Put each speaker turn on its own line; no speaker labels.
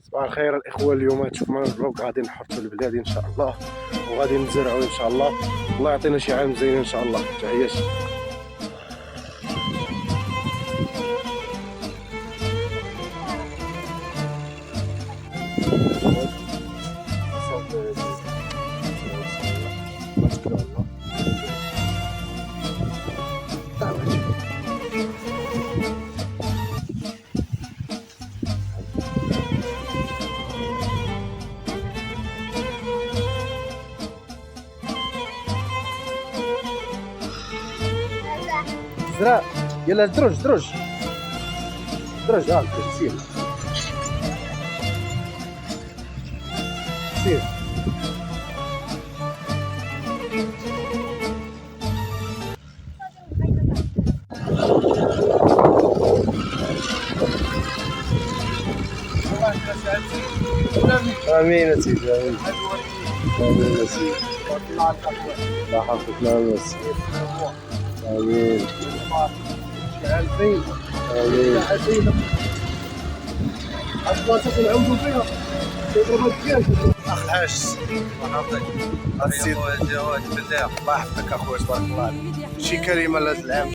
صباح الخير الاخوه. اليوم تشوف معنا الفلوق غادي نحرثوا البلاد ان شاء الله وغادي نزرعوا ان شاء الله. الله يعطينا شي عام زين ان شاء الله. تحياتي. زرع يلا دروج دروج دروج. سير سير. امين يا سيدي. امين امين يا سيدي. الله يحفظك. نعم يا سيدي. امين امين. اخ الحاج الله يحفظك. السيد الله يحفظك اخويا تبارك الله عليك. شي كلمه لهذا العام.